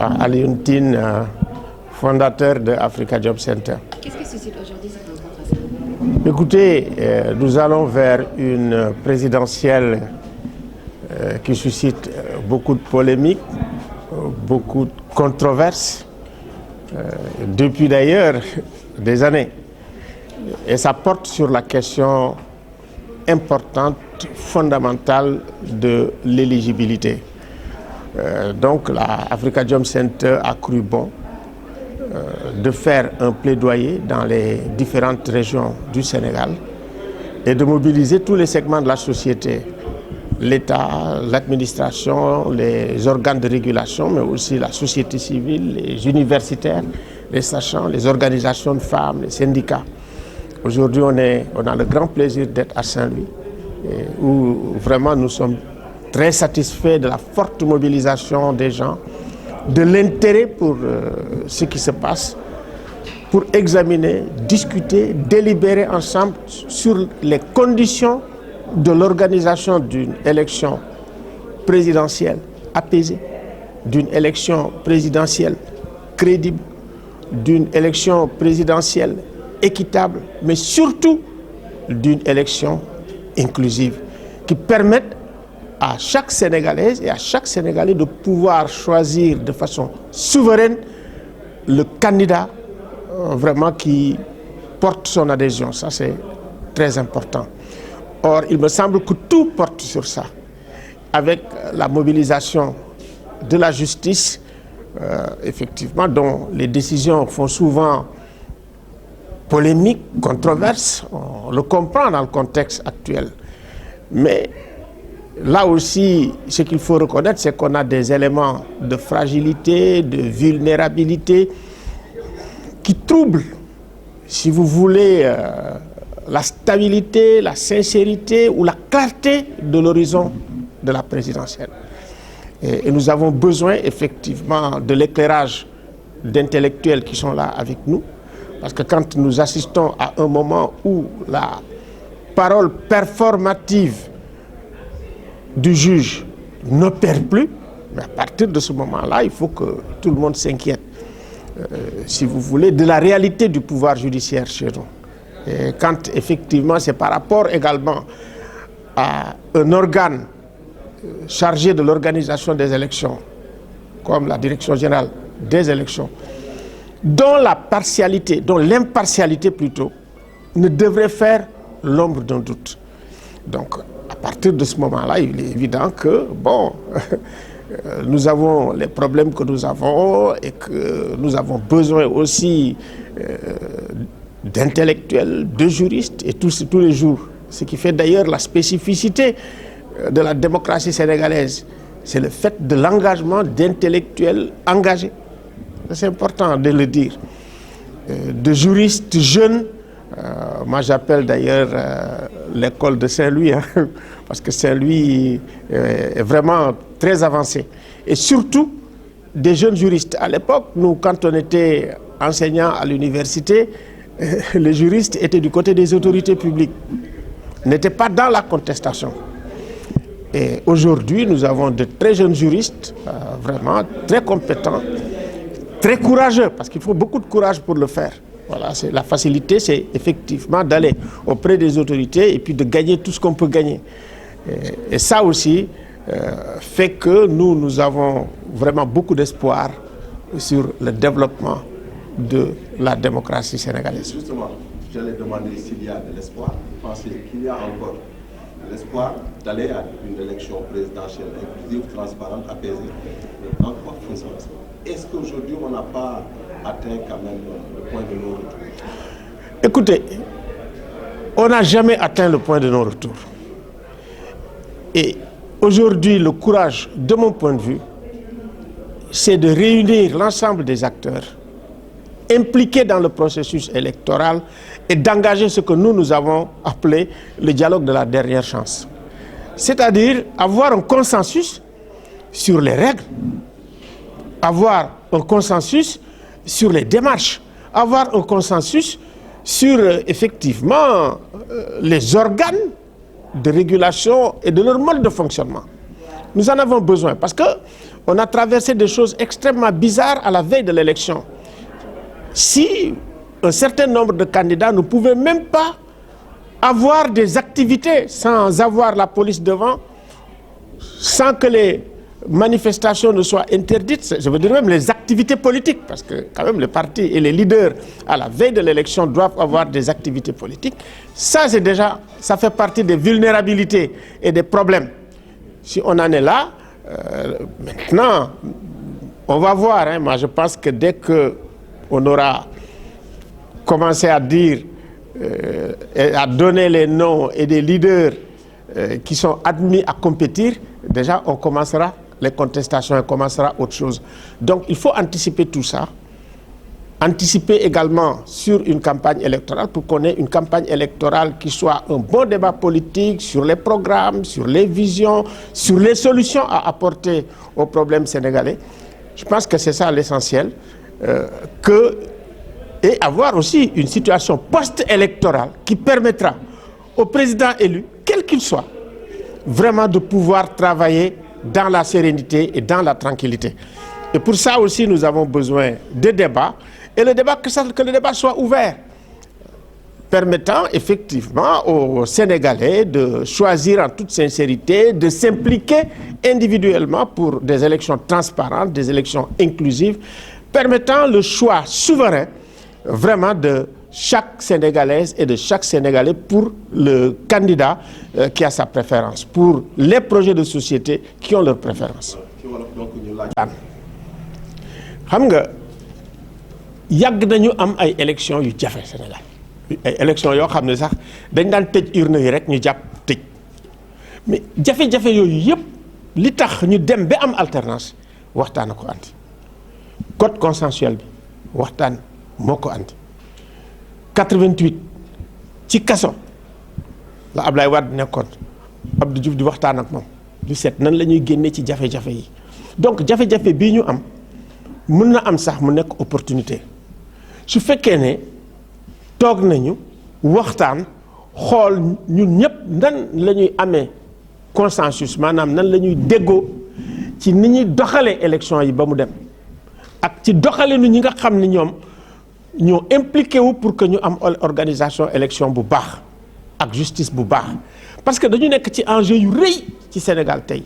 Alioune Tine, fondateur de Africa Jom Center. Qu'est-ce que suscite aujourd'hui cette rencontre? Écoutez, nous allons vers une présidentielle qui suscite beaucoup de polémiques, beaucoup de controverses, depuis d'ailleurs des années. Et ça porte sur la question importante, fondamentale de l'éligibilité. Donc la Africa Jom Center a cru bon de faire un plaidoyer dans les différentes régions du Sénégal et de mobiliser tous les segments de la société, l'État, l'administration, les organes de régulation, mais aussi la société civile, les universitaires, les sachants, les organisations de femmes, les syndicats. Aujourd'hui, on a le grand plaisir d'être à Saint-Louis, où vraiment nous sommes très satisfaits de la forte mobilisation des gens, de l'intérêt pour ce qui se passe, pour examiner, discuter, délibérer ensemble sur les conditions de l'organisation d'une élection présidentielle apaisée, d'une élection présidentielle crédible, d'une élection présidentielle équitable, mais surtout d'une élection inclusive qui permette à chaque Sénégalaise et à chaque Sénégalais de pouvoir choisir de façon souveraine le candidat vraiment qui porte son adhésion. Ça, c'est très important. Or, il me semble que tout porte sur ça. Avec la mobilisation de la justice, effectivement, dont les décisions font souvent polémique, controverse, on le comprend dans le contexte actuel. Mais là aussi, ce qu'il faut reconnaître, c'est qu'on a des éléments de fragilité, de vulnérabilité qui troublent, si vous voulez, la stabilité, la sincérité ou la clarté de l'horizon de la présidentielle. Et nous avons besoin effectivement de l'éclairage d'intellectuels qui sont là avec nous, parce que quand nous assistons à un moment où la parole performative du juge n'opère plus, mais à partir de ce moment-là, il faut que tout le monde s'inquiète, si vous voulez, de la réalité du pouvoir judiciaire chez nous. Et quand effectivement c'est par rapport également à un organe chargé de l'organisation des élections, comme la Direction générale des élections, dont la partialité, dont l'impartialité plutôt, ne devrait faire l'ombre d'un doute. Donc, à partir de ce moment-là, il est évident que, bon, nous avons les problèmes que nous avons et que nous avons besoin aussi d'intellectuels, de juristes, et tous les jours. Ce qui fait d'ailleurs la spécificité de la démocratie sénégalaise, c'est le fait de l'engagement d'intellectuels engagés. C'est important de le dire. De juristes jeunes, moi j'appelle d'ailleurs l'école de Saint-Louis, hein, parce que Saint-Louis est vraiment très avancé. Et surtout, des jeunes juristes. À l'époque, nous, quand on était enseignants à l'université, les juristes étaient du côté des autorités publiques, n'étaient pas dans la contestation. Et aujourd'hui, nous avons de très jeunes juristes, vraiment très compétents, très courageux, parce qu'il faut beaucoup de courage pour le faire. Voilà, la facilité, c'est effectivement d'aller auprès des autorités et puis de gagner tout ce qu'on peut gagner. Et ça aussi fait que nous avons vraiment beaucoup d'espoir sur le développement de la démocratie sénégalaise. Justement, j'allais demander s'il y a de l'espoir. Vous pensez qu'il y a encore l'espoir d'aller à une élection présidentielle inclusive, transparente, apaisée, encore faisant ça. Est-ce qu'aujourd'hui, on n'a pas atteint quand même le point de non-retour? Écoutez, on n'a jamais atteint le point de non-retour. Et aujourd'hui, le courage, de mon point de vue, c'est de réunir l'ensemble des acteurs impliqués dans le processus électoral et d'engager ce que nous avons appelé le dialogue de la dernière chance. C'est-à-dire avoir un consensus sur les règles, avoir un consensus sur les démarches, avoir un consensus sur effectivement les organes de régulation et de leur mode de fonctionnement. Nous en avons besoin parce qu'on a traversé des choses extrêmement bizarres à la veille de l'élection. Si un certain nombre de candidats ne pouvaient même pas avoir des activités sans avoir la police devant, sans que les manifestations ne soient interdites, je veux dire même les activités politiques, parce que quand même les partis et les leaders à la veille de l'élection doivent avoir des activités politiques. Ça, c'est déjà, ça fait partie des vulnérabilités et des problèmes. Si on en est là, maintenant, on va voir. Hein, moi, je pense que dès qu'on aura commencé à dire et à donner les noms et des leaders qui sont admis à compétir, déjà, on commencera les contestations, on commencera autre chose. Donc, il faut anticiper tout ça. Anticiper également sur une campagne électorale pour qu'on ait une campagne électorale qui soit un bon débat politique sur les programmes, sur les visions, sur les solutions à apporter aux problèmes sénégalais. Je pense que c'est ça l'essentiel. Et avoir aussi une situation post-électorale qui permettra au président élu, quel qu'il soit, vraiment de pouvoir travailler dans la sérénité et dans la tranquillité. Et pour ça aussi, nous avons besoin de débats. Et le débat, que le débat soit ouvert, permettant effectivement aux Sénégalais de choisir en toute sincérité, de s'impliquer individuellement pour des élections transparentes, des élections inclusives, permettant le choix souverain vraiment de chaque Sénégalaise et de chaque Sénégalais pour le candidat qui a sa préférence, pour les projets de société qui ont leur préférence. Xam nga yàgg nañu am ay élections yu jafe Sénégal ay élections yoo xam ne sax dañ daan tëj urne yi rek ñu jàpp tëj mais jafe-jafe yooyu yëpp li tax ñu dem ba am alternance waxtaan a ko andi code consensuel bi waxtaan moo ko andi 88 ci kaso la Ablaye Wade nekkoon Abdou Diouf di waxtaan ak moom di seet nan la ñuy génnee ci jafe-jafe yi donc jafe-jafe bii ñu am mën na am sax mu nekk opportunité su fekkee ne toog nañu waxtaan xool ñun ñëpp nan la ñuy amee consensus maanaam nan la ñuy déggoo ci ni ñuy doxalee élection yi ba mu dem ak ci doxalinu ñi nga xam ne ñoom ñoo impliqué wu pour que ñu am organisation élection bu baax ak justice bu baax parce que dañu nekk ci enjeu yu rëy ci Sénégal tey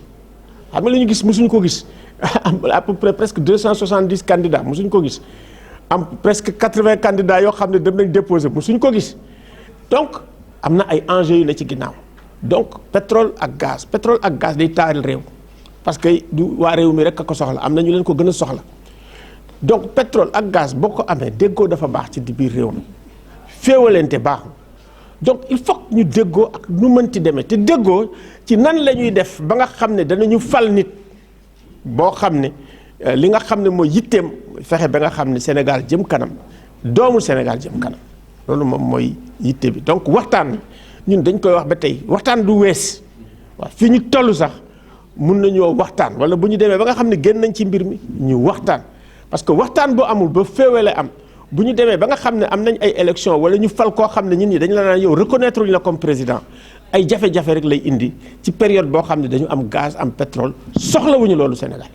xam nga li ñu gis mosuñu ko gis à peu près presque 270 candidats mosuñu ko gis am presque 80 candidats yoo xam ne dem nañ déposer mosuñu ko gis donc am na ay enjeux yu ne ci ginnaaw donc pétrole ak gaz day taal réew parce que du waa réew mi rek a ko soxla am na ñu leen ko gën a soxla donc pétrole ak gaz boo ko amee déggoo dafa baax ci biir réew mi féewalente baaxul donc il faut que ñu déggoo ak nu mënti demee te déggoo ci nan la ñuy def ba nga xam ne danañu fal nit boo xam ne li nga xam ne mooy yitteem fexe ba nga xam ne Sénégal jëm kanam doomu Sénégal jëm kanam loolu moom mooy yitte bi donc waxtaan ñun dañ koy wax ba tey waxtaan du wees waaw fii ñu toll sax mun nañoo waxtaan wala bu ñu demee ba nga xam ne génn nañ ci mbir mi ñu waxtaan parce que waxtaan boo amul ba féewale am bu ñu demee ba nga xam ne am nañ ay élection wala ñu fal koo xam ne ñun ñi dañ la naan yow reconnaître ñu la comme président ay jafe-jafe rek lay indi ci période boo xam ne dañu am gaz am pétrole soxlawuñu loolu Sénégal